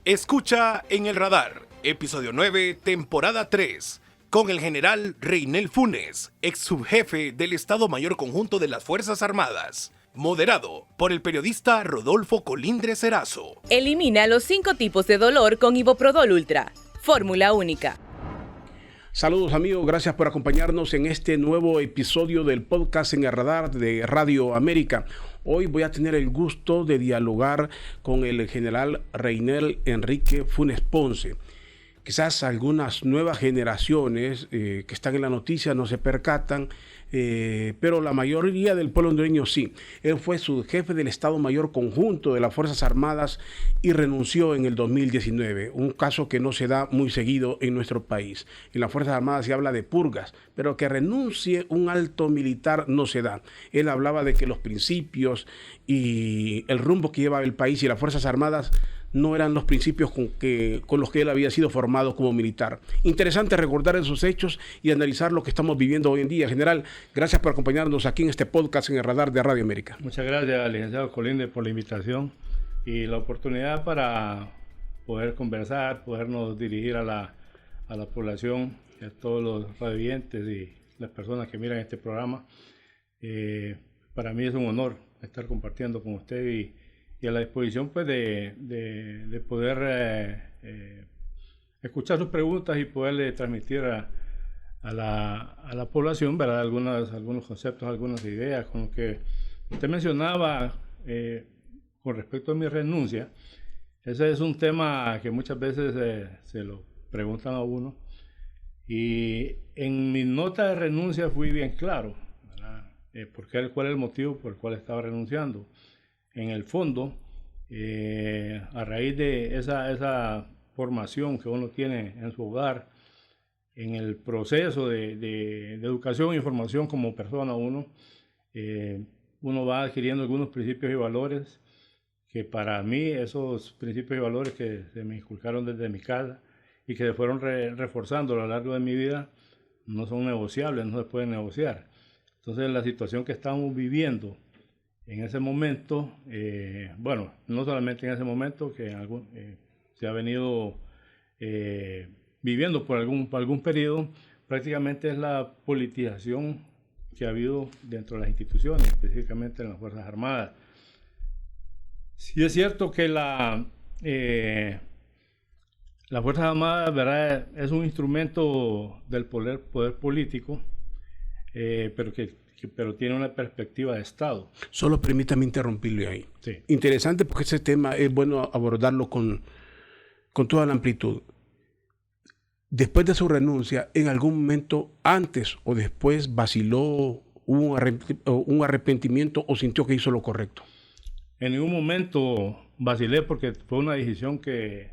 Escucha En el Radar, episodio 9, temporada 3, con el general Reinel Funes, ex subjefe del Estado Mayor Conjunto de las Fuerzas Armadas. Moderado por el periodista Rodolfo Colindres Erazo. Elimina los 5 tipos de dolor con Iboprodol Ultra. Fórmula única. Saludos amigos, gracias por acompañarnos en este nuevo episodio del podcast En el Radar de Radio América. Hoy voy a tener el gusto de dialogar con el general Reinel Enrique Funes Ponce. Quizás algunas nuevas generaciones que están en la noticia no se percatan, pero la mayoría del pueblo hondureño sí. Él fue subjefe del Estado Mayor Conjunto de las Fuerzas Armadas y renunció en el 2019, un caso que no se da muy seguido en nuestro país. En las Fuerzas Armadas se habla de purgas, pero que renuncie un alto militar no se da. Él hablaba de que los principios y el rumbo que lleva el país y las Fuerzas Armadas no eran los principios con los que él había sido formado como militar. Interesante recordar esos hechos y analizar lo que estamos viviendo hoy en día. General, gracias por acompañarnos aquí en este podcast En el Radar de Radio América. Muchas gracias, licenciado Colindres, por la invitación y la oportunidad para poder conversar, podernos dirigir a la población, y a todos los radioyentes y las personas que miran este programa. Para mí es un honor estar compartiendo con usted y a la disposición pues de poder escuchar sus preguntas y poderle transmitir a la población, ¿verdad? Algunos conceptos, algunas ideas. Con lo que usted mencionaba con respecto a mi renuncia, ese es un tema que muchas veces se lo preguntan a uno, y en mi nota de renuncia fui bien claro, ¿verdad? ¿Cuál es el motivo por el cual estaba renunciando? En el fondo, a raíz de esa formación que uno tiene en su hogar, en el proceso de educación y formación como persona, uno va adquiriendo algunos principios y valores que para mí, esos principios y valores que se me inculcaron desde mi casa y que se fueron reforzando a lo largo de mi vida, no son negociables, no se pueden negociar. Entonces, la situación que estamos viviendo en ese momento, no solamente en ese momento, que se ha venido viviendo por algún periodo, prácticamente es la politización que ha habido dentro de las instituciones, específicamente en las Fuerzas Armadas. Sí es cierto que las Fuerzas Armadas, ¿verdad?, es un instrumento del poder político, pero tiene una perspectiva de Estado. Solo permítame interrumpirle ahí. Sí. Interesante, porque ese tema es bueno abordarlo con toda la amplitud. Después de su renuncia, ¿en algún momento, antes o después, vaciló, hubo un arrepentimiento o sintió que hizo lo correcto? En ningún momento vacilé, porque fue una decisión que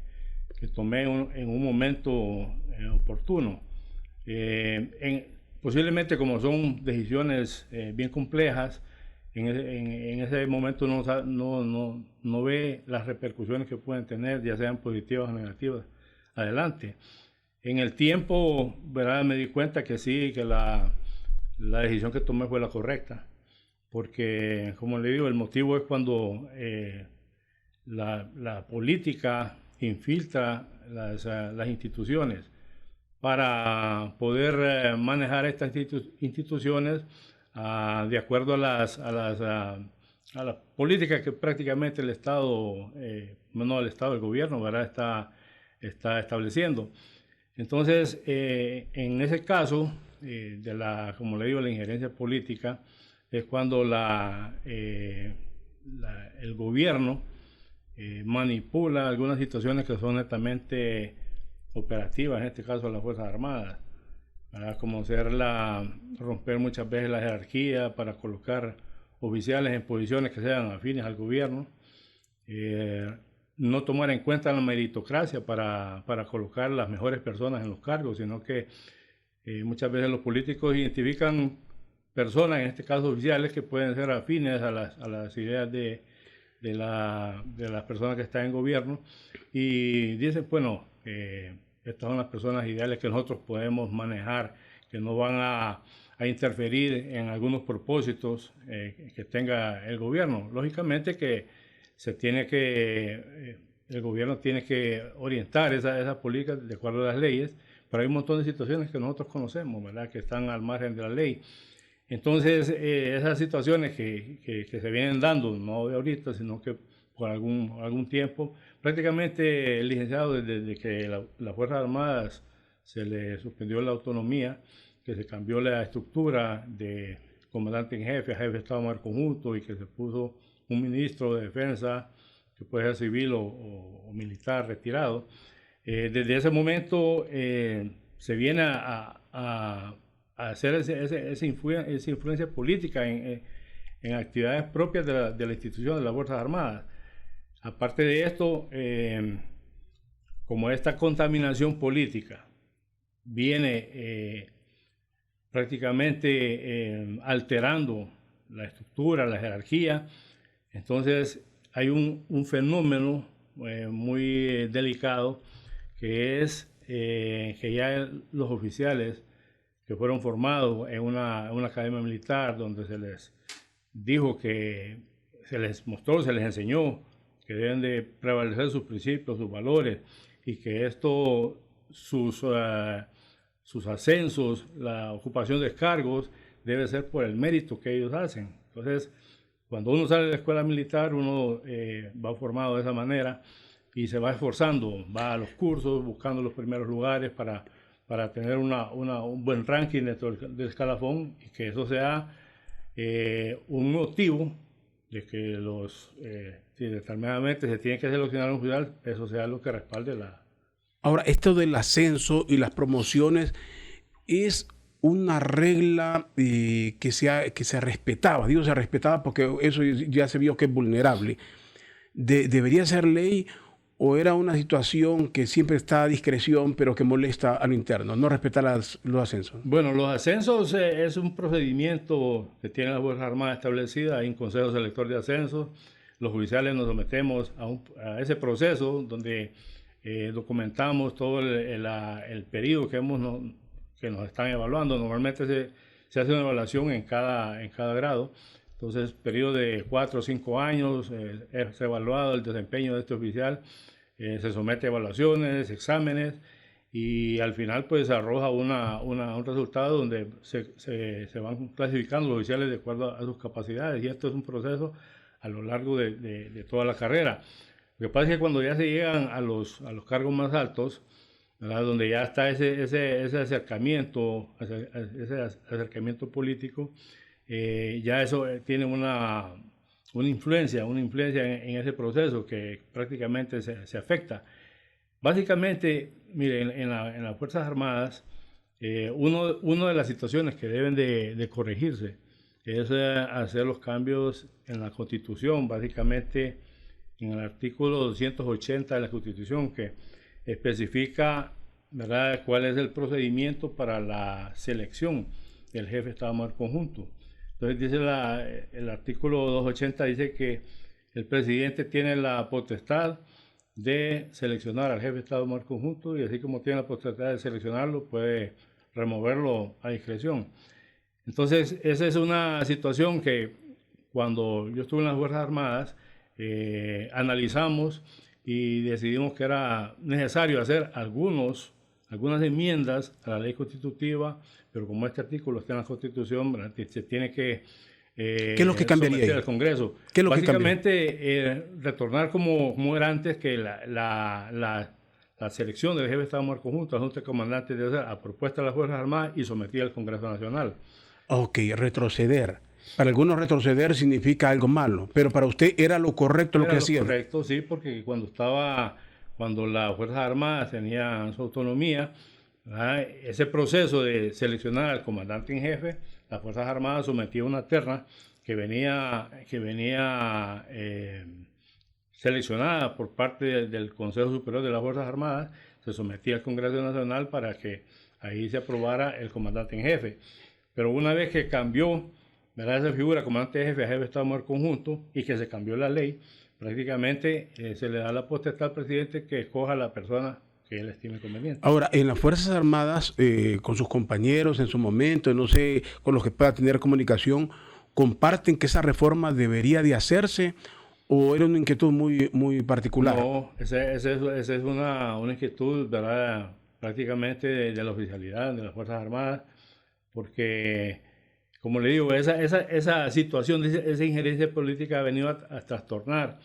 tomé en un momento oportuno. Posiblemente, como son decisiones bien complejas, en ese momento no ve las repercusiones que pueden tener, ya sean positivas o negativas, adelante. En el tiempo, ¿verdad?, me di cuenta que sí, que la decisión que tomé fue la correcta, porque, como le digo, el motivo es cuando la política infiltra las instituciones para poder manejar estas instituciones de acuerdo a las políticas que prácticamente el Estado, el gobierno, ¿verdad?, está estableciendo. Entonces, en ese caso, como le digo, la injerencia política, es cuando el gobierno manipula algunas situaciones que son netamente operativas, en este caso las Fuerzas Armadas, ¿verdad?, como romper muchas veces la jerarquía para colocar oficiales en posiciones que sean afines al gobierno, no tomar en cuenta la meritocracia para colocar las mejores personas en los cargos, sino que muchas veces los políticos identifican personas, en este caso oficiales, que pueden ser afines a las ideas de las personas que están en gobierno, y dicen, bueno, estas son las personas ideales que nosotros podemos manejar, que no van a interferir en algunos propósitos que tenga el gobierno. Lógicamente que se tiene que el gobierno tiene que orientar esa política de acuerdo a las leyes, pero hay un montón de situaciones que nosotros conocemos, ¿verdad?, que están al margen de la ley. Entonces, esas situaciones que se vienen dando, no de ahorita, sino que por algún tiempo, prácticamente el licenciado, desde que las Fuerzas Armadas se le suspendió la autonomía, que se cambió la estructura de comandante en jefe a jefe de Estado Mayor Conjunto y que se puso un ministro de defensa, que puede ser civil o militar retirado, desde ese momento se viene a hacer esa influencia política en actividades propias de la institución de las Fuerzas Armadas. Aparte de esto, como esta contaminación política viene prácticamente alterando la estructura, la jerarquía, entonces hay un fenómeno muy delicado, que es que ya los oficiales que fueron formados en una academia militar, donde se les dijo que se les mostró, se les enseñó que deben de prevalecer sus principios, sus valores, y que esto, sus ascensos, la ocupación de cargos, debe ser por el mérito que ellos hacen. Entonces, cuando uno sale de la escuela militar, uno va formado de esa manera y se va esforzando, va a los cursos, buscando los primeros lugares para tener un buen ranking dentro del escalafón, y que eso sea un motivo de que si determinadamente se tiene que seleccionar un oficial, eso sea lo que respalde la... Ahora, esto del ascenso y las promociones es una regla que se respetaba. Digo, se respetaba porque eso ya se vio que es vulnerable. ¿Debería ser ley o era una situación que siempre está a discreción pero que molesta a lo interno, no respetar los ascensos? Bueno, los ascensos es un procedimiento que tiene las Fuerzas Armadas establecida. Hay un consejo selector de ascensos. Los oficiales nos sometemos a ese proceso donde documentamos todo el periodo que nos están evaluando. Normalmente se hace una evaluación en cada grado. Entonces, periodo de 4 o 5 años, es evaluado el desempeño de este oficial, se somete a evaluaciones, exámenes, y al final pues arroja un resultado donde se van clasificando los oficiales de acuerdo a sus capacidades, y esto es un proceso a lo largo de toda la carrera. Lo que pasa es que cuando ya se llegan a los cargos más altos, ¿verdad?, donde ya está ese acercamiento político, ya eso tiene una influencia en ese proceso que prácticamente se afecta. Básicamente, miren, en las Fuerzas Armadas, una de las situaciones que deben de corregirse es hacer los cambios en la Constitución, básicamente en el artículo 280 de la Constitución, que especifica, ¿verdad?, cuál es el procedimiento para la selección del jefe de Estado Mayor Conjunto. Entonces dice el artículo 280, dice que el presidente tiene la potestad de seleccionar al jefe de Estado Mayor Conjunto, y así como tiene la potestad de seleccionarlo, puede removerlo a discreción. Entonces, esa es una situación que cuando yo estuve en las Fuerzas Armadas, analizamos y decidimos que era necesario hacer algunas enmiendas a la ley constitutiva, pero como este artículo está en la Constitución, ¿verdad?, se tiene que ¿qué es lo que cambiaría al Congreso? ¿Qué es lo básicamente retornar como era antes, que la selección del jefe de Estado Mayor Conjunto, la Junta de Comandantes, debe ser a propuesta de las Fuerzas Armadas y sometida al Congreso Nacional. Ok, retroceder. Para algunos retroceder significa algo malo, pero para usted era lo correcto lo que hacía. Era correcto, sí, porque cuando las Fuerzas Armadas tenían su autonomía, ¿verdad?, ese proceso de seleccionar al comandante en jefe, las Fuerzas Armadas sometían una terna que venía seleccionada por parte del Consejo Superior de las Fuerzas Armadas, se sometía al Congreso Nacional para que ahí se aprobara el comandante en jefe. Pero una vez que cambió, ¿verdad?, esa figura, comandante en jefe a jefe de Estado Mayor Conjunto, y que se cambió la ley, prácticamente se le da la potestad al presidente que escoja a la persona que él estime conveniente. Ahora, en las Fuerzas Armadas, con sus compañeros en su momento, no sé, con los que pueda tener comunicación, ¿comparten que esa reforma debería de hacerse ¿O era una inquietud muy particular? No, esa es una inquietud, ¿verdad? Prácticamente de la oficialidad, de las Fuerzas Armadas, porque, como le digo, esa situación, esa injerencia política ha venido a trastornar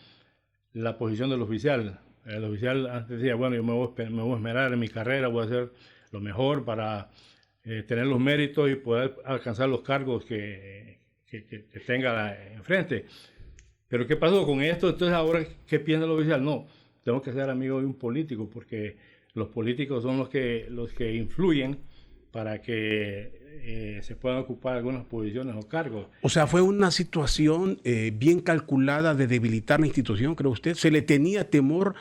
la posición del oficial. El oficial antes decía, bueno, yo me voy a esmerar en mi carrera, voy a hacer lo mejor para tener los méritos y poder alcanzar los cargos que tenga enfrente. Pero ¿qué pasó con esto? Entonces ahora, ¿qué piensa el oficial? No, tengo que ser amigo de un político, porque los políticos son los que influyen para que se puedan ocupar algunas posiciones o cargos. O sea, fue una situación bien calculada de debilitar la institución, ¿cree usted? ¿Se le tenía temor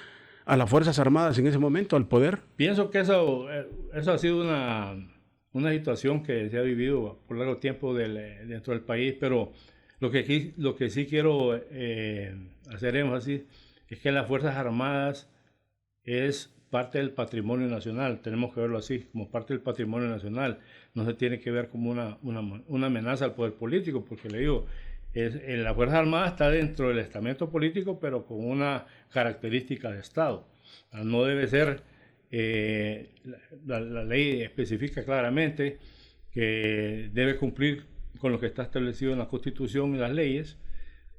a las Fuerzas Armadas en ese momento, al poder? Pienso que eso ha sido una situación que se ha vivido por largo tiempo dentro del país, pero lo que sí quiero hacer énfasis es que las Fuerzas Armadas es parte del patrimonio nacional. Tenemos que verlo así, como parte del patrimonio nacional. No se tiene que ver como una amenaza al poder político, porque le digo, la Fuerza Armada está dentro del estamento político, pero con una característica de Estado. No debe ser, la ley especifica claramente que debe cumplir con lo que está establecido en la Constitución y las leyes,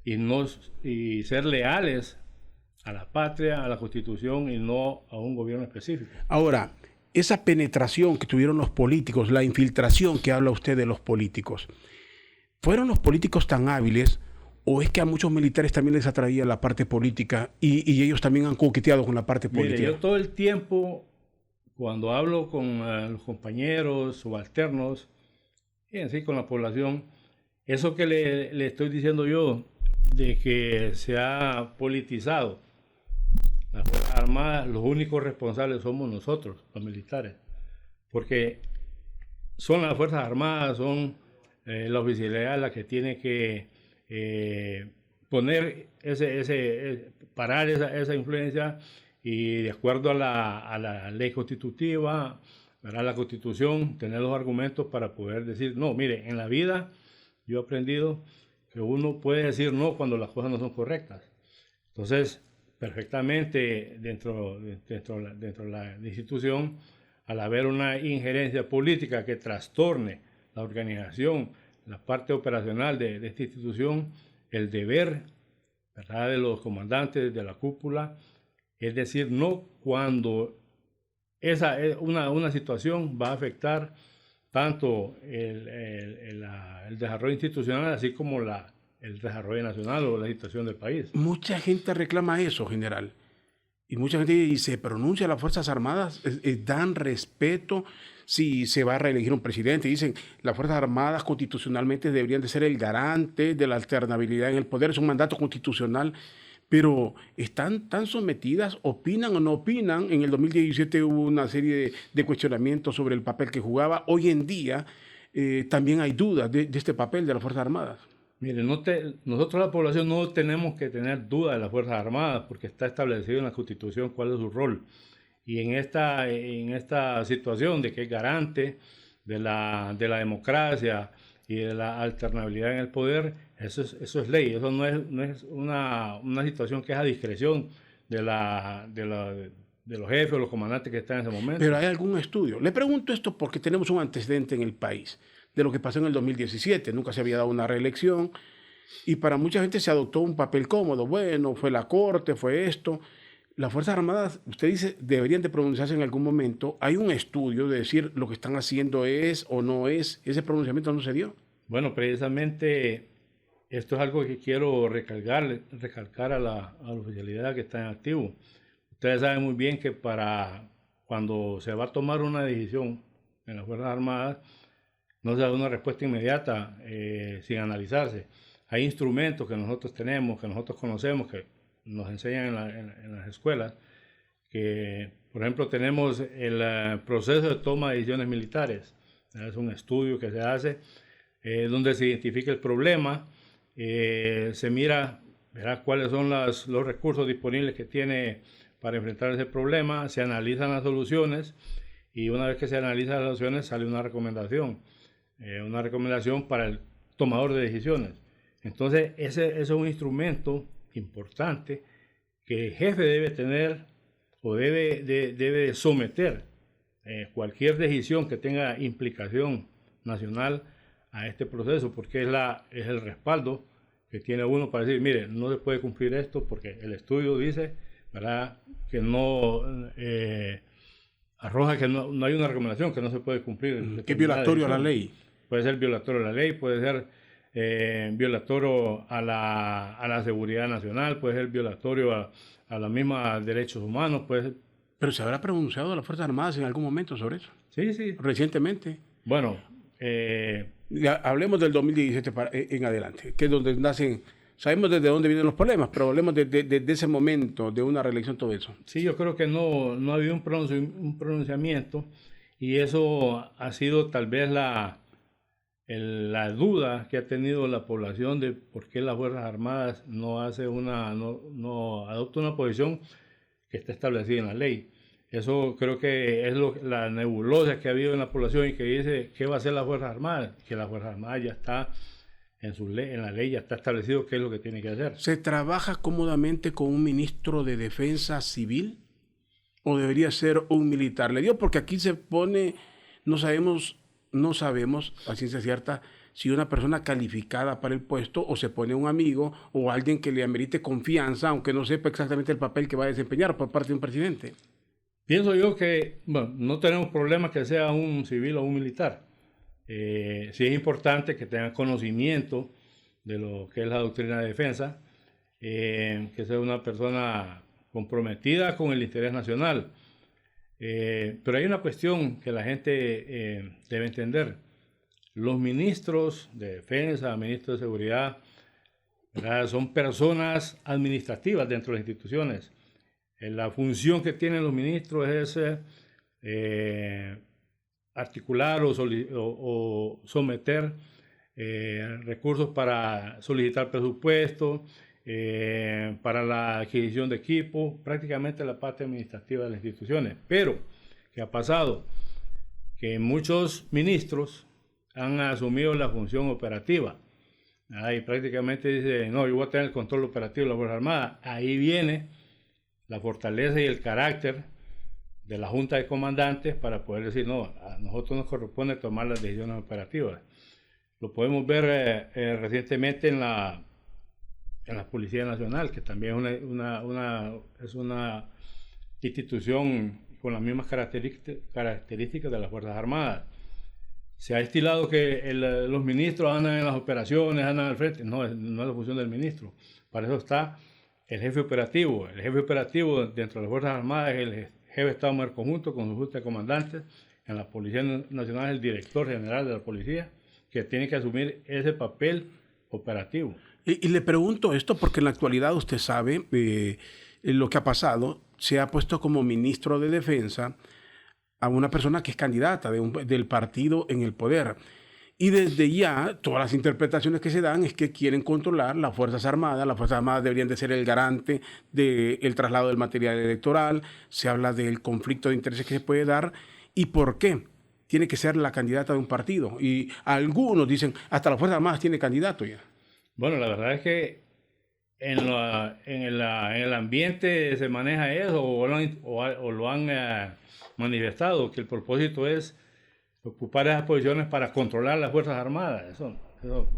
y ser leales a la patria, a la Constitución y no a un gobierno específico. Ahora, esa penetración que tuvieron los políticos, la infiltración que habla usted de los políticos, ¿fueron los políticos tan hábiles o es que a muchos militares también les atraía la parte política y ellos también han coqueteado con la parte política? Mire, yo todo el tiempo, cuando hablo con los compañeros subalternos, y en sí con la población, eso que le estoy diciendo yo, de que se ha politizado las Fuerzas Armadas, los únicos responsables somos nosotros, los militares, porque son las Fuerzas Armadas, son la oficialidad la que tiene que poner parar esa influencia, y de acuerdo a la ley constitutiva, ¿verdad? La Constitución, tener los argumentos para poder decir, no, mire, en la vida yo he aprendido que uno puede decir no cuando las cosas no son correctas. Entonces, perfectamente dentro de la institución, al haber una injerencia política que trastorne la organización, la parte operacional de esta institución, el deber, ¿verdad?, de los comandantes de la cúpula es decir no cuando una situación va a afectar tanto el desarrollo institucional así como el desarrollo nacional o la situación del país. Mucha gente reclama eso, general. Y mucha gente dice, pronuncia a las Fuerzas Armadas, dan respeto si se va a reelegir un presidente. Dicen, las Fuerzas Armadas constitucionalmente deberían de ser el garante de la alternabilidad en el poder, es un mandato constitucional. Pero están tan sometidas, opinan o no opinan. En el 2017 hubo una serie de cuestionamientos sobre el papel que jugaba. Hoy en día también hay dudas de este papel de las Fuerzas Armadas. Mire, nosotros la población no tenemos que tener dudas de las Fuerzas Armadas porque está establecido en la Constitución cuál es su rol. Y en esta situación de que es garante de la democracia y de la alternabilidad en el poder, eso es ley, eso no es una situación que es a discreción de los jefes o los comandantes que están en ese momento. Pero ¿hay algún estudio? Le pregunto esto porque tenemos un antecedente en el país de lo que pasó en el 2017. Nunca se había dado una reelección y para mucha gente se adoptó un papel cómodo. Bueno, fue la Corte, fue esto. Las Fuerzas Armadas, usted dice, deberían de pronunciarse en algún momento. ¿Hay un estudio de decir lo que están haciendo es o no es? ¿Ese pronunciamiento no se dio? Bueno, precisamente esto es algo que quiero recalcar a la oficialidad que está en activo. Ustedes saben muy bien que cuando se va a tomar una decisión en las Fuerzas Armadas, no se da una respuesta inmediata sin analizarse. Hay instrumentos que nosotros tenemos, que nosotros conocemos, que nos enseñan en las escuelas, que por ejemplo tenemos el proceso de toma de decisiones militares. Es un estudio que se hace donde se identifica el problema, se mira cuáles son los recursos disponibles que tiene para enfrentar ese problema, se analizan las soluciones y una vez que se analizan las soluciones sale una recomendación para el tomador de decisiones. Entonces ese es un instrumento importante que el jefe debe tener o debe someter cualquier decisión que tenga implicación nacional a este proceso, porque es el respaldo que tiene uno para decir, mire, no se puede cumplir esto porque el estudio dice, ¿verdad?, que no arroja que no hay una recomendación que no se puede cumplir. Que es violatorio a la ley. Puede ser violatorio a la ley, puede ser violatorio a la seguridad nacional, puede ser violatorio a los mismos derechos humanos, puede ser. Pero se habrá pronunciado las Fuerzas Armadas en algún momento sobre eso. Sí, sí. Recientemente. Bueno, ya, hablemos del 2017 en adelante, que es donde nacen. Sabemos desde dónde vienen los problemas, pero hablemos de ese momento, de una reelección, todo eso. Sí, yo creo que no ha habido un pronunciamiento, y eso ha sido tal vez la duda que ha tenido la población de por qué las Fuerzas Armadas no adopta una posición que está establecida en la ley. Eso creo que es la nebulosa que ha habido en la población, y que dice qué va a hacer las Fuerzas Armadas, que las Fuerzas Armadas ya está en la ley, ya está establecido qué es lo que tiene que hacer. ¿Se trabaja cómodamente con un ministro de Defensa civil o debería ser un militar? Le digo porque aquí se pone, no sabemos a ciencia cierta si una persona calificada para el puesto, o se pone un amigo o alguien que le amerite confianza, aunque no sepa exactamente el papel que va a desempeñar por parte de un presidente. Pienso yo que no tenemos problema que sea un civil o un militar. Sí es importante que tenga conocimiento de lo que es la doctrina de defensa, que sea una persona comprometida con el interés nacional. Pero hay una cuestión que la gente debe entender. Los ministros de defensa, ministros de seguridad, ¿verdad?, son personas administrativas dentro de las instituciones. La función que tienen los ministros es articular o someter recursos para solicitar presupuesto, para la adquisición de equipo, prácticamente la parte administrativa de las instituciones. Pero, ¿qué ha pasado? Que muchos ministros han asumido la función operativa. Y prácticamente dice, no, yo voy a tener el control operativo de la Fuerza Armada. Ahí viene la fortaleza y el carácter de la Junta de Comandantes para poder decir, no, a nosotros nos corresponde tomar las decisiones operativas. Lo podemos ver recientemente en la Policía Nacional, que también es una institución con las mismas características de las Fuerzas Armadas. Se ha estilado que los ministros andan en las operaciones, andan al frente. No es la función del ministro. Para eso está el jefe operativo. El jefe operativo dentro de las Fuerzas Armadas es el jefe de Estado Mayor Conjunto con su Junta de Comandantes. En la Policía Nacional es el director general de la policía, que tiene que asumir ese papel operativo. Y le pregunto esto porque en la actualidad usted sabe lo que ha pasado. Se ha puesto como ministro de Defensa a una persona que es candidata del partido en el poder. Y desde ya, todas las interpretaciones que se dan es que quieren controlar las Fuerzas Armadas. Las Fuerzas Armadas deberían de ser el garante del traslado del material electoral. Se habla del conflicto de intereses que se puede dar. ¿Y por qué? Tiene que ser la candidata de un partido. Y algunos dicen, hasta las Fuerzas Armadas tiene candidato ya. Bueno, la verdad es que en el ambiente se maneja eso, o lo han manifestado, que el propósito es ocupar esas posiciones para controlar las Fuerzas Armadas. Eso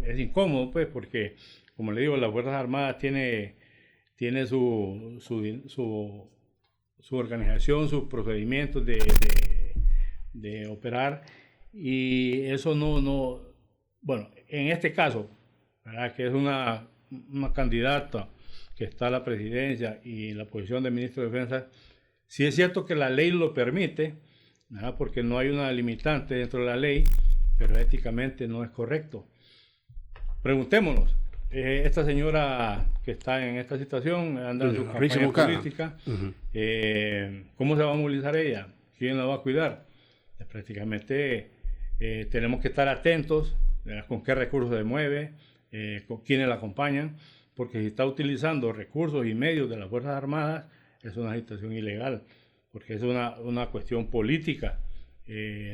es incómodo, pues, porque, como le digo, las Fuerzas Armadas tiene su organización, sus procedimientos de operar, y eso bueno, en este caso, ¿verdad?, que es una candidata que está a la presidencia y en la posición de ministro de Defensa, sí es cierto que la ley lo permite, ¿verdad?, porque no hay una limitante dentro de la ley, pero éticamente no es correcto. Preguntémonos, esta señora que está en esta situación, anda en su campaña política, ¿cómo se va a movilizar ella? ¿Quién la va a cuidar? Prácticamente tenemos que estar atentos, ¿verdad?, con qué recursos se mueve, con quiénes la acompañan, porque si está utilizando recursos y medios de las Fuerzas Armadas, es una situación ilegal, porque es una cuestión política.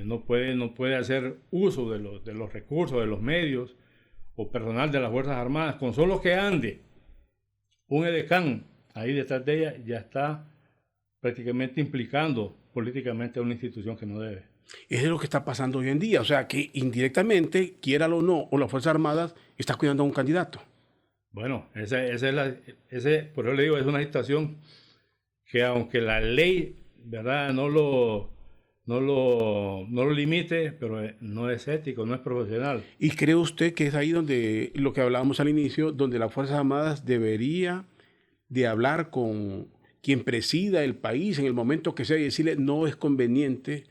No puede hacer uso de los recursos, de los medios o personal de las Fuerzas Armadas, con solo que ande un edecán ahí detrás de ella ya está prácticamente implicando políticamente a una institución que no debe. Es lo que está pasando hoy en día. O sea, que indirectamente, quiéralo o no, o las Fuerzas Armadas está cuidando a un candidato. Bueno, por eso le digo, es una situación que aunque la ley, ¿verdad?, no lo limite, pero no es ético, no es profesional. ¿Y cree usted que es ahí donde, lo que hablábamos al inicio, donde las Fuerzas Armadas debería de hablar con quien presida el país en el momento que sea y decirle no es conveniente,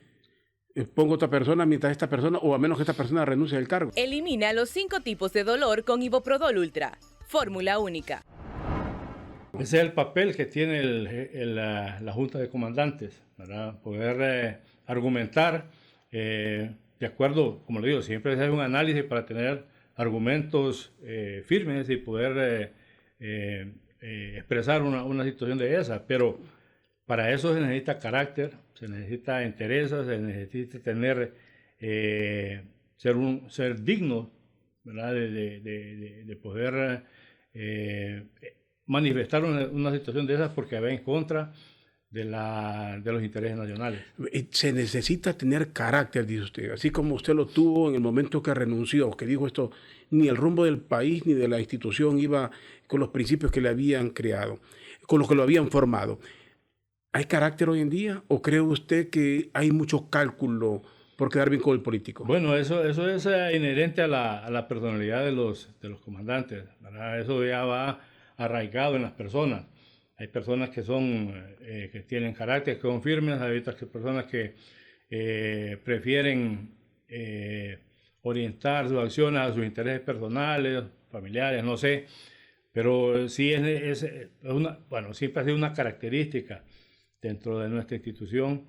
pongo otra persona mientras esta persona, o a menos que esta persona renuncie al cargo? Elimina los 5 tipos de dolor con Iboprodol Ultra. Fórmula única. Ese es el papel que tiene la Junta de Comandantes, ¿verdad? Poder argumentar, de acuerdo, como le digo, siempre se hace un análisis para tener argumentos firmes y poder expresar una situación de esa, pero para eso se necesita carácter, se necesita entereza, se necesita tener, ser digno, ¿verdad? De poder manifestar una situación de esas porque va en contra de los intereses nacionales. Se necesita tener carácter, dice usted, así como usted lo tuvo en el momento que renunció, que dijo esto, ni el rumbo del país ni de la institución iba con los principios que le habían creado, con los que lo habían formado. ¿Hay carácter hoy en día o cree usted que hay mucho cálculo por quedar bien con el político? Bueno, eso es inherente a la personalidad de los comandantes, ¿verdad? Eso ya va arraigado en las personas. Hay personas que que tienen carácter, que son firmes, hay otras personas que prefieren orientar sus acciones a sus intereses personales, familiares, no sé, pero sí siempre ha sido una característica dentro de nuestra institución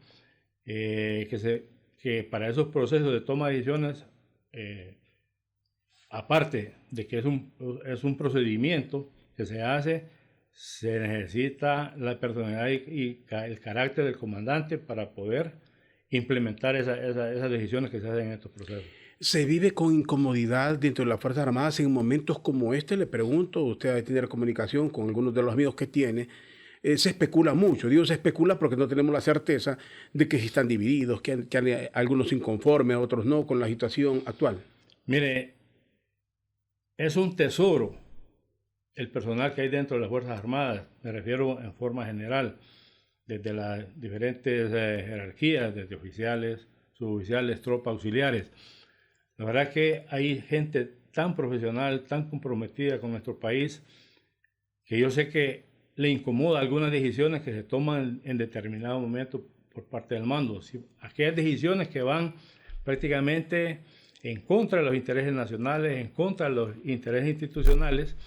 que para esos procesos de toma de decisiones, aparte de que es un procedimiento que se hace, se necesita la personalidad y el carácter del comandante para poder implementar esas decisiones que se hacen en estos procesos. ¿Se vive con incomodidad dentro de las Fuerzas Armadas en momentos como este? Le pregunto, usted ha de tener comunicación con algunos de los amigos que tiene. Se especula mucho, digo se especula porque no tenemos la certeza de que si están divididos, que hay algunos inconformes, otros no, con la situación actual. Mire, es un tesoro el personal que hay dentro de las Fuerzas Armadas, me refiero en forma general, desde las diferentes jerarquías, desde oficiales, suboficiales, tropas, auxiliares. La verdad es que hay gente tan profesional, tan comprometida con nuestro país, que yo sé que le incomoda algunas decisiones que se toman en determinado momento por parte del mando. Aquellas decisiones que van prácticamente en contra de los intereses nacionales, en contra de los intereses institucionales,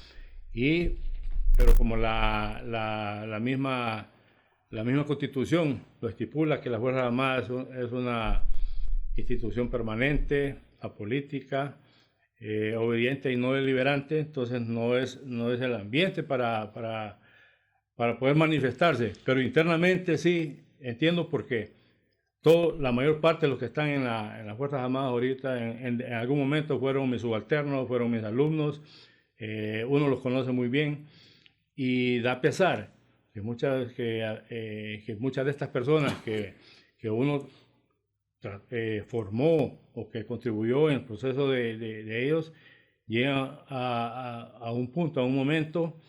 pero como la misma Constitución lo estipula, que las Fuerzas Armadas es una institución permanente, apolítica, obediente y no deliberante, entonces no es el ambiente para poder manifestarse, pero internamente sí entiendo por qué. La mayor parte de los que están en las Fuerzas Armadas ahorita en algún momento fueron mis subalternos, fueron mis alumnos. Uno los conoce muy bien y da pesar que muchas de estas personas que uno formó o que contribuyó en el proceso de ellos llegan a un punto, a un momento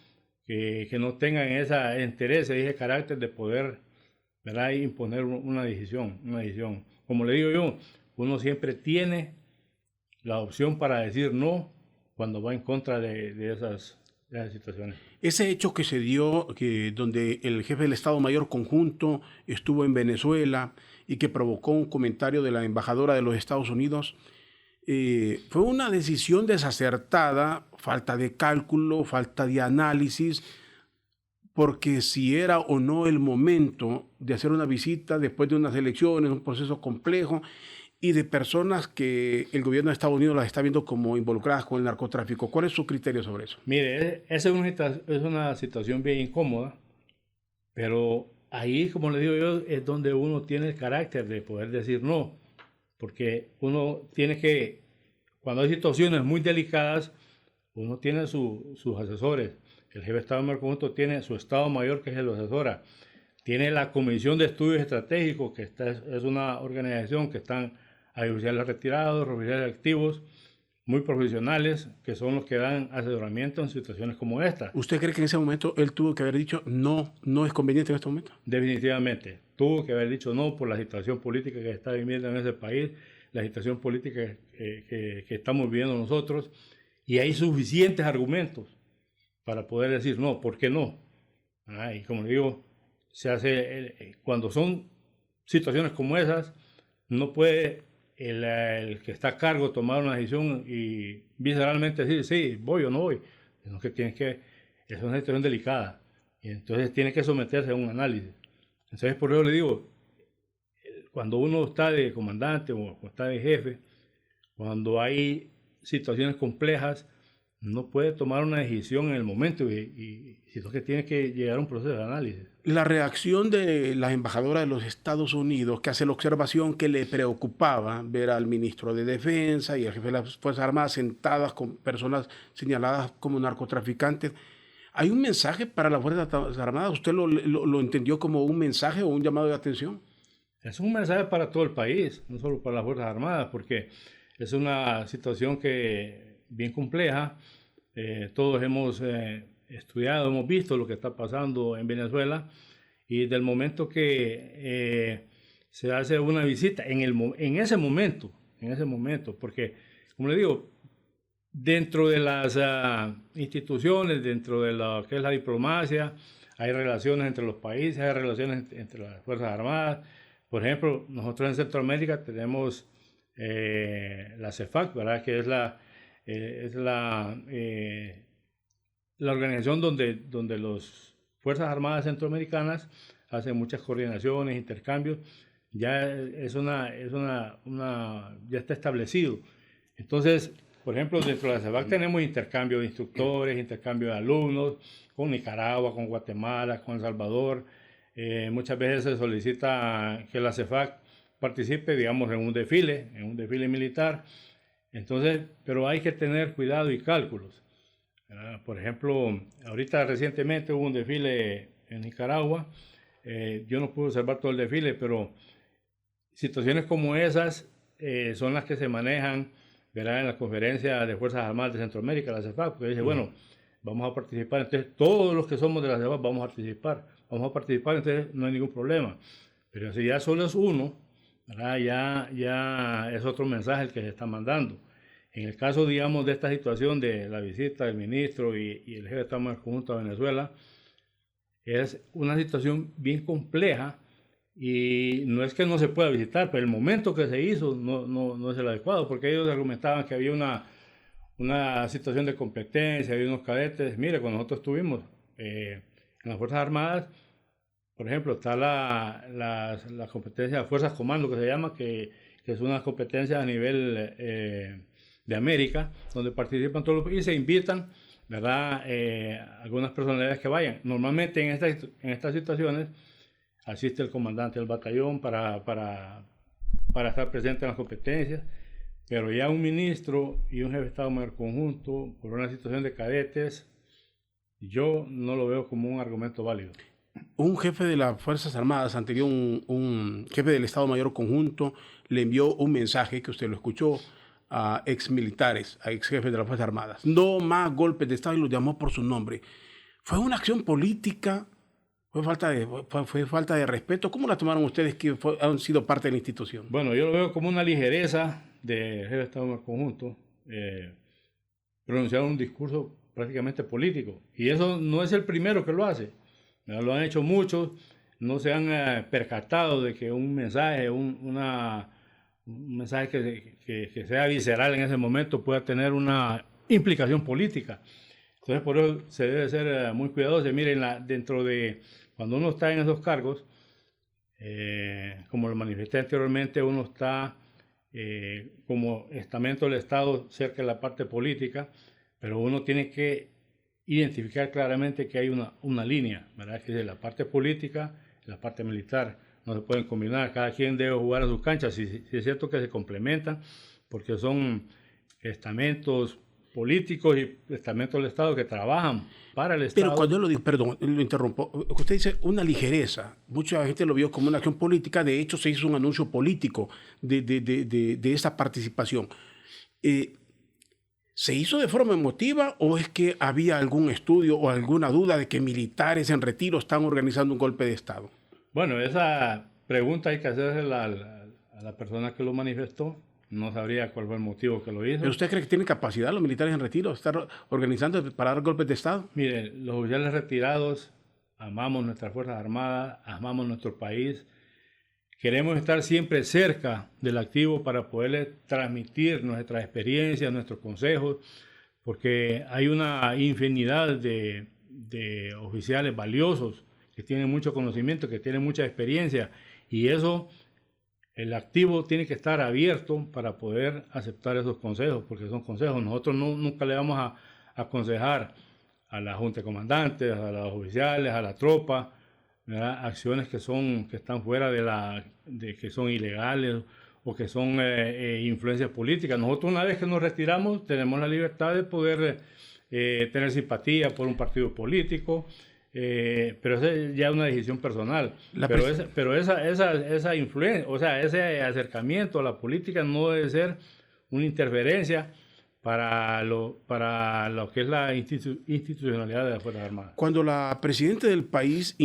que no tengan ese interés, ese carácter de poder, ¿verdad?, imponer una decisión. Como le digo yo, uno siempre tiene la opción para decir no cuando va en contra de esas situaciones. Ese hecho que se dio, donde el jefe del Estado Mayor Conjunto estuvo en Venezuela y que provocó un comentario de la embajadora de los Estados Unidos, fue una decisión desacertada, falta de cálculo, falta de análisis, porque si era o no el momento de hacer una visita después de unas elecciones, un proceso complejo, y de personas que el gobierno de Estados Unidos las está viendo como involucradas con el narcotráfico. ¿Cuál es su criterio sobre eso? Mire, esa es una situación bien incómoda, pero ahí, como le digo yo, es donde uno tiene el carácter de poder decir no, porque uno tiene que, cuando hay situaciones muy delicadas, uno tiene sus asesores. El jefe de Estado Mayor Conjunto tiene su Estado Mayor, que es el asesora. Tiene la Comisión de Estudios Estratégicos, que es una organización que están hay oficiales retirados, oficiales activos, muy profesionales, que son los que dan asesoramiento en situaciones como esta. ¿Usted cree que en ese momento él tuvo que haber dicho no es conveniente en este momento? Definitivamente. Tuvo que haber dicho no por la situación política que está viviendo en ese país, la situación política que estamos viviendo nosotros, y hay suficientes argumentos para poder decir no, ¿por qué no? Y como digo, se hace cuando son situaciones como esas, no puede el que está a cargo tomar una decisión y visceralmente decir sí, voy o no voy, sino que es una situación delicada y entonces tiene que someterse a un análisis. Entonces por eso le digo, cuando uno está de comandante o está de jefe, cuando hay situaciones complejas, no puede tomar una decisión en el momento, sino que tiene que llegar a un proceso de análisis. La reacción de la embajadora de los Estados Unidos, que hace la observación que le preocupaba ver al ministro de Defensa y al jefe de las Fuerzas Armadas sentadas con personas señaladas como narcotraficantes. ¿Hay un mensaje para las Fuerzas Armadas? ¿Usted lo entendió como un mensaje o un llamado de atención? Es un mensaje para todo el país, no solo para las Fuerzas Armadas, porque es una situación bien compleja. Todos hemos estudiado, hemos visto lo que está pasando en Venezuela y del momento que se hace una visita en ese momento, porque como le digo, dentro de las instituciones, dentro de lo que es la diplomacia, hay relaciones entre los países, hay relaciones entre las Fuerzas Armadas. Por ejemplo, nosotros en Centroamérica tenemos la CEFAC, ¿verdad? Que es la organización donde las Fuerzas Armadas Centroamericanas hacen muchas coordinaciones, intercambios, ya ya está establecido. Entonces, por ejemplo, dentro de la CEFAC tenemos intercambio de instructores, intercambio de alumnos, con Nicaragua, con Guatemala, con El Salvador. Muchas veces se solicita que la CEFAC participe, digamos, en un desfile militar. Entonces, pero hay que tener cuidado y cálculos. Por ejemplo, ahorita recientemente hubo un desfile en Nicaragua. Yo no pude observar todo el desfile, pero situaciones como esas son las que se manejan, ¿verdad? En la conferencia de Fuerzas Armadas de Centroamérica, la CEFAC, porque dice, bueno, vamos a participar, entonces todos los que somos de la CEFAC vamos a participar, entonces no hay ningún problema. Pero si ya solo es uno, ¿verdad? Ya es otro mensaje el que se está mandando. En el caso, digamos, de esta situación de la visita del ministro y el jefe de Estado Mayor Conjunto a Venezuela, es una situación bien compleja y no es que no se pueda visitar, pero el momento que se hizo no es el adecuado, porque ellos argumentaban que había una situación de competencia, había unos cadetes. Mire, cuando nosotros estuvimos en las Fuerzas Armadas, por ejemplo, está la competencia de Fuerzas Comando, que se llama, que es una competencia a nivel de América, donde participan todos los países y se invitan, ¿verdad? Algunas personalidades que vayan. Normalmente en estas situaciones asiste el comandante del batallón para estar presente en las competencias, pero ya un ministro y un jefe de Estado Mayor Conjunto, por una situación de cadetes, yo no lo veo como un argumento válido. Un jefe de las Fuerzas Armadas, anterior un jefe del Estado Mayor Conjunto, le envió un mensaje que usted lo escuchó a exmilitares, a ex jefes de las Fuerzas Armadas. No más golpes de Estado y los llamó por su nombre. ¿Fue una acción política? ¿Fue falta de respeto? ¿Cómo la tomaron ustedes que han sido parte de la institución? Bueno, yo lo veo como una ligereza de jefe de Estado Mayor Conjunto, pronunciar un discurso prácticamente político. Y eso no es el primero que lo hace. Lo han hecho muchos, no se han percatado de que un mensaje, un mensaje que sea visceral en ese momento pueda tener una implicación política. Entonces, por eso se debe ser muy cuidadoso. Miren, cuando uno está en esos cargos, como lo manifesté anteriormente, uno está como estamento del Estado cerca de la parte política, pero uno tiene que identificar claramente que hay una línea, ¿verdad? Que es la parte política y la parte militar. No se pueden combinar, cada quien debe jugar a sus canchas. Sí es cierto que se complementan, porque son estamentos políticos y estamentos del Estado que trabajan para el Estado. Pero cuando lo digo, perdón, lo interrumpo, usted dice una ligereza, mucha gente lo vio como una acción política, de hecho se hizo un anuncio político de esa participación. ¿Se hizo de forma emotiva o es que había algún estudio o alguna duda de que militares en retiro están organizando un golpe de Estado? Bueno, esa pregunta hay que hacerla a la persona que lo manifestó. No sabría cuál fue el motivo que lo hizo. ¿Pero usted cree que tienen capacidad los militares en retiro de estar organizando para dar golpes de Estado? Mire, los oficiales retirados amamos nuestras Fuerzas Armadas, amamos nuestro país. Queremos estar siempre cerca del activo para poderle transmitir nuestras experiencias, nuestros consejos, porque hay una infinidad de oficiales valiosos que tienen mucho conocimiento, que tienen mucha experiencia, y eso, el activo tiene que estar abierto para poder aceptar esos consejos, porque son consejos. Nosotros nunca le vamos a aconsejar a la Junta de Comandantes, a los oficiales, a la tropa, ¿verdad?, acciones que están fuera que son ilegales o que son influencias políticas. Nosotros, una vez que nos retiramos, tenemos la libertad de poder tener simpatía por un partido político, pero esa es ya una decisión personal. Pero esa influencia, o sea, ese acercamiento a la política no debe ser una interferencia para lo que es la institucionalidad de las Fuerzas Armadas. Cuando la presidenta del país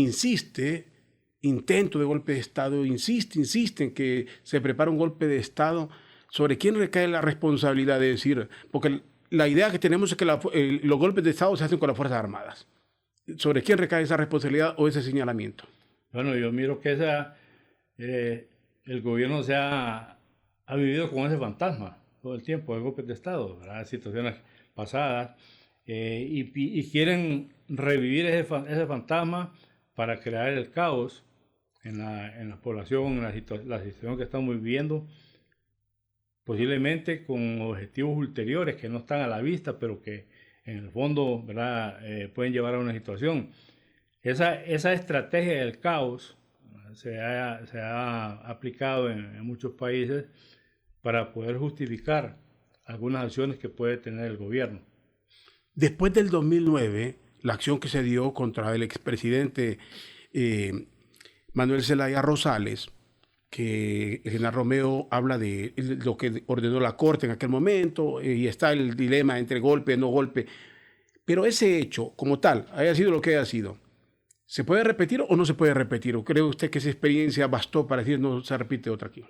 intento de golpe de Estado, insiste en que se prepara un golpe de Estado, ¿sobre quién recae la responsabilidad de decir? Porque la idea que tenemos es que los golpes de Estado se hacen con las Fuerzas Armadas. ¿Sobre quién recae esa responsabilidad o ese señalamiento? Bueno, yo miro que el gobierno ha vivido con ese fantasma todo el tiempo de golpes de Estado, ¿verdad?, situaciones pasadas, y quieren revivir ese fantasma para crear el caos en la población, en la situación que estamos viviendo, posiblemente con objetivos ulteriores que no están a la vista, pero que en el fondo, ¿verdad?, pueden llevar a una situación. Esa estrategia del caos se ha aplicado en muchos países para poder justificar algunas acciones que puede tener el gobierno. Después del 2009, la acción que se dio contra el expresidente Manuel Zelaya Rosales, que el general Romeo habla de lo que ordenó la Corte en aquel momento, y está el dilema entre golpe y no golpe. Pero ese hecho, como tal, haya sido lo que haya sido, ¿se puede repetir o no se puede repetir? ¿O cree usted que esa experiencia bastó para decir no se repite otra aquí?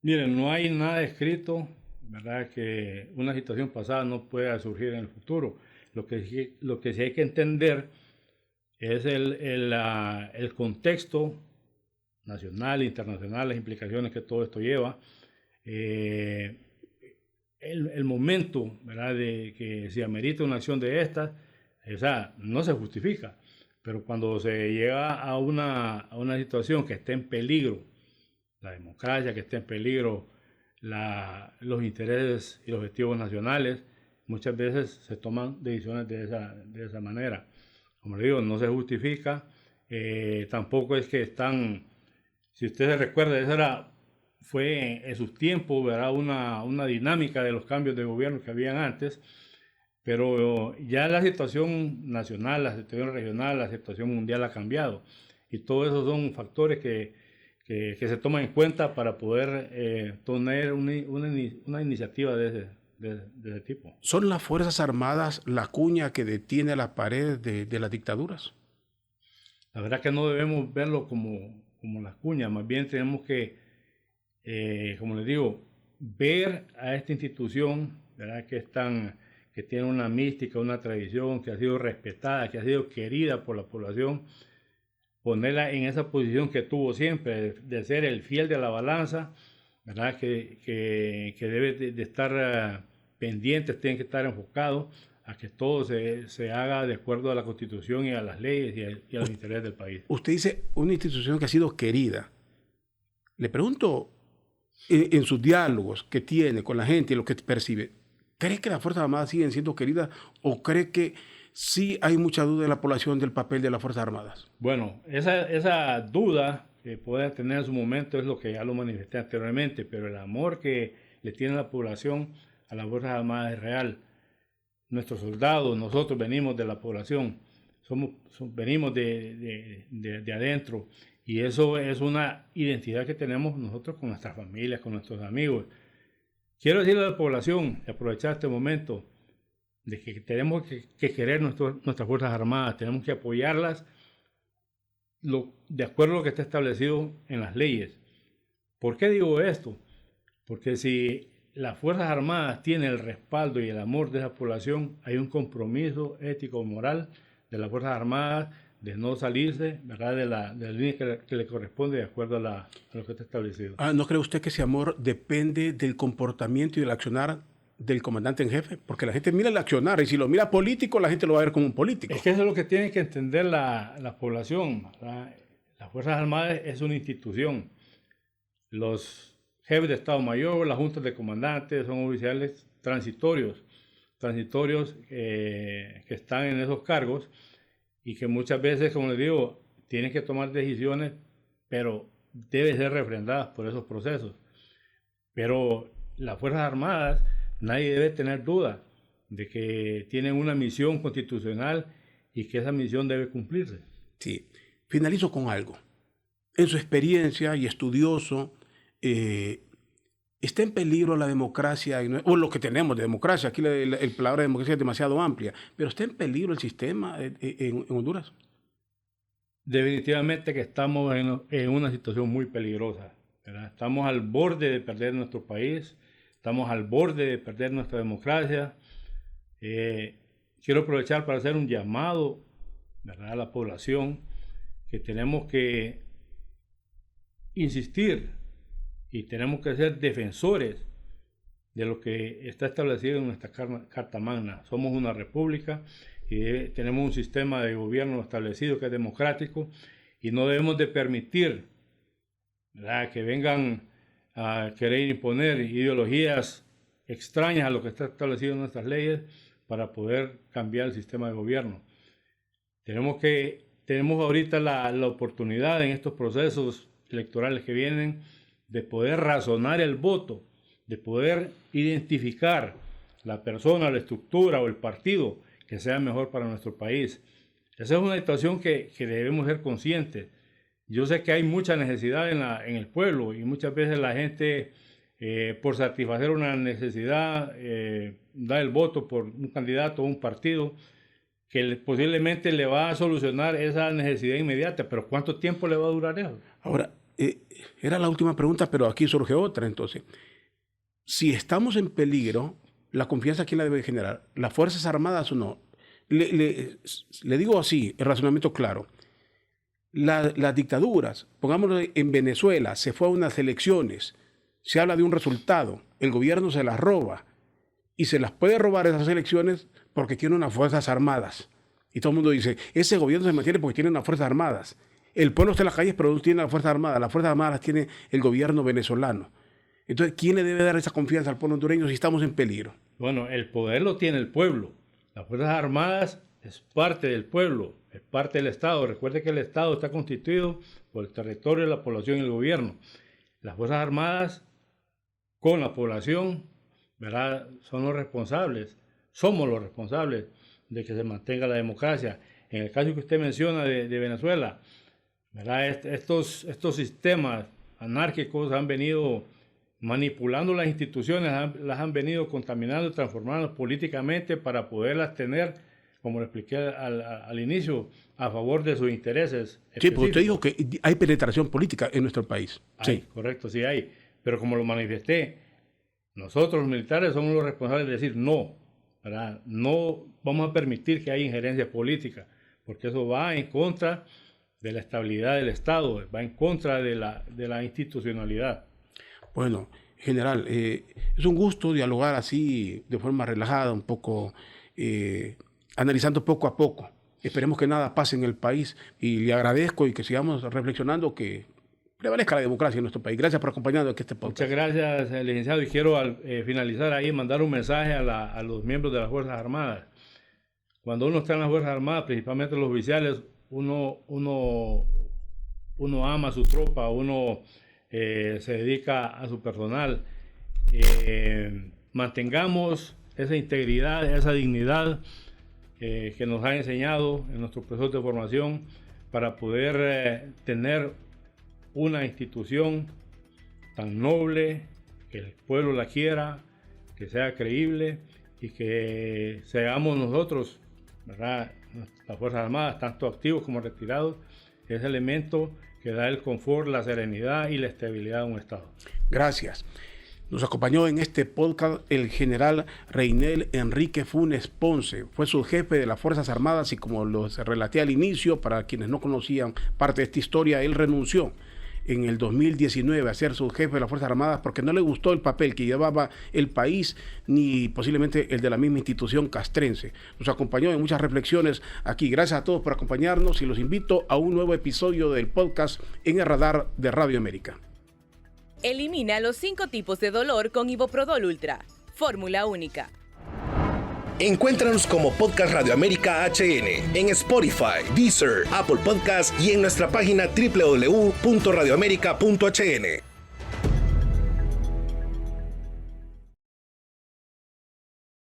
Miren, no hay nada escrito, ¿verdad?, que una situación pasada no pueda surgir en el futuro. Lo que sí hay que entender es el contexto nacional e internacional, las implicaciones que todo esto lleva, el momento, ¿verdad?, de que se amerita una acción de estas, o sea, no se justifica, pero cuando se llega a una situación que esté en peligro la democracia, que esté en peligro los intereses y los objetivos nacionales, muchas veces se toman decisiones de esa manera. Como le digo, no se justifica, tampoco es que están, si usted se recuerda, esa fue en sus tiempos, ¿verdad?, una dinámica de los cambios de gobierno que habían antes, pero ya la situación nacional, la situación regional, la situación mundial ha cambiado, y todos esos son factores que se toman en cuenta para poder tener una iniciativa de ese tipo. ¿Son las Fuerzas Armadas la cuña que detiene la pared de las dictaduras? La verdad que no debemos verlo como las cuñas, más bien tenemos que, como les digo, ver a esta institución, ¿verdad?, que tiene una mística, una tradición, que ha sido respetada, que ha sido querida por la población, ponerla en esa posición que tuvo siempre, de ser el fiel de la balanza, ¿verdad?, que debe de estar pendientes, tienen que estar enfocados a que todo se haga de acuerdo a la Constitución y a las leyes y a los intereses del país. Usted dice una institución que ha sido querida. Le pregunto, en sus diálogos que tiene con la gente y lo que percibe, ¿cree que las Fuerzas Armadas siguen siendo queridas o cree que sí hay mucha duda en la población del papel de las Fuerzas Armadas? Bueno, esa duda que puede tener en su momento es lo que ya lo manifesté anteriormente, pero el amor que le tiene la población a las Fuerzas Armadas es real. nuestros soldados, nosotros venimos de la población, venimos de adentro, y eso es una identidad que tenemos nosotros con nuestras familias, con nuestros amigos. Quiero decirle a la población, y aprovechar este momento, de que tenemos que querer nuestras Fuerzas Armadas, tenemos que apoyarlas de acuerdo a lo que está establecido en las leyes. ¿Por qué digo esto? Porque si las Fuerzas Armadas tienen el respaldo y el amor de esa población, hay un compromiso ético moral de las Fuerzas Armadas de no salirse, ¿verdad?, de la línea que le corresponde de acuerdo a lo que está establecido. ¿No cree usted que ese amor depende del comportamiento y del accionar del comandante en jefe? Porque la gente mira el accionar, y si lo mira político, la gente lo va a ver como un político. Es que eso es lo que tiene que entender la población, ¿verdad? Las Fuerzas Armadas es una institución. Los jefes de Estado Mayor, las juntas de comandantes son oficiales transitorios que están en esos cargos y que muchas veces, como les digo, tienen que tomar decisiones, pero deben ser refrendadas por esos procesos. Pero las Fuerzas Armadas, nadie debe tener duda de que tienen una misión constitucional y que esa misión debe cumplirse. Sí. Finalizo con algo. En su experiencia y estudioso, ¿está en peligro la democracia, o lo que tenemos de democracia? Aquí la palabra democracia es demasiado amplia, pero ¿está en peligro el sistema en Honduras? Definitivamente que estamos en una situación muy peligrosa, ¿verdad? Estamos al borde de perder nuestro país, estamos al borde de perder nuestra democracia. Quiero aprovechar para hacer un llamado, ¿verdad?, a la población, que tenemos que insistir y tenemos que ser defensores de lo que está establecido en nuestra Carta Magna. Somos una república y tenemos un sistema de gobierno establecido que es democrático, y no debemos de permitir, ¿verdad?, que vengan a querer imponer ideologías extrañas a lo que está establecido en nuestras leyes para poder cambiar el sistema de gobierno. Tenemos ahorita la oportunidad en estos procesos electorales que vienen de poder razonar el voto, de poder identificar la persona, la estructura o el partido que sea mejor para nuestro país. Esa es una situación que debemos ser conscientes. Yo sé que hay mucha necesidad en el pueblo, y muchas veces la gente, por satisfacer una necesidad, da el voto por un candidato o un partido que posiblemente le va a solucionar esa necesidad inmediata, pero ¿cuánto tiempo le va a durar eso? Ahora, era la última pregunta, pero aquí surge otra. Entonces, si estamos en peligro, ¿la confianza quién la debe generar? ¿Las Fuerzas Armadas o no? Le digo así, el razonamiento claro. Las dictaduras, pongámoslo en Venezuela, se fue a unas elecciones, se habla de un resultado, el gobierno se las roba, y se las puede robar esas elecciones porque tiene unas Fuerzas Armadas. Y todo el mundo dice, ese gobierno se mantiene porque tiene unas Fuerzas Armadas. El pueblo está en las calles, pero no tiene las Fuerzas Armadas. Las Fuerzas Armadas las tiene el gobierno venezolano. Entonces, ¿quién le debe dar esa confianza al pueblo hondureño si estamos en peligro? Bueno, el poder lo tiene el pueblo. Las Fuerzas Armadas es parte del pueblo, es parte del Estado. Recuerde que el Estado está constituido por el territorio, la población y el gobierno. Las Fuerzas Armadas, con la población, ¿verdad?, son los responsables, somos los responsables de que se mantenga la democracia. En el caso que usted menciona de Venezuela, ¿verdad?, estos sistemas anárquicos han venido manipulando las instituciones, las han venido contaminando y transformando políticamente para poderlas tener, como le expliqué al inicio, a favor de sus intereses. Sí, porque usted dijo que hay penetración política en nuestro país. Sí, correcto, sí hay. Pero como lo manifesté, nosotros los militares somos los responsables de decir no, ¿verdad? No vamos a permitir que haya injerencia política, porque eso va en contra de la estabilidad del Estado, va en contra de la institucionalidad. Bueno, general, es un gusto dialogar así de forma relajada, un poco, analizando poco a poco. Esperemos que nada pase en el país, y le agradezco y que sigamos reflexionando que prevalezca la democracia en nuestro país. Gracias por acompañarnos en este podcast. Muchas gracias, licenciado, y quiero finalizar ahí, mandar un mensaje a los miembros de las Fuerzas Armadas. Cuando uno está en las Fuerzas Armadas, principalmente los oficiales, uno ama a su tropa, uno se dedica a su personal. Mantengamos esa integridad, esa dignidad que nos ha enseñado en nuestro proceso de formación para poder tener una institución tan noble, que el pueblo la quiera, que sea creíble y que seamos nosotros, ¿verdad?, las Fuerzas Armadas, tanto activos como retirados, ese elemento que da el confort, la serenidad y la estabilidad a un Estado. Gracias. Nos acompañó en este podcast el general Reinel Enrique Funes Ponce. Fue subjefe de las Fuerzas Armadas y, como los relaté al inicio, para quienes no conocían parte de esta historia, él renunció en el 2019 a ser subjefe de las Fuerzas Armadas porque no le gustó el papel que llevaba el país ni posiblemente el de la misma institución castrense. Nos acompañó en muchas reflexiones aquí. Gracias a todos por acompañarnos y los invito a un nuevo episodio del podcast En el Radar de Radio América. Elimina los 5 tipos de dolor con Iboprodol Ultra. Fórmula única. Encuéntranos como Podcast Radio América HN en Spotify, Deezer, Apple Podcast y en nuestra página www.radioamerica.hn.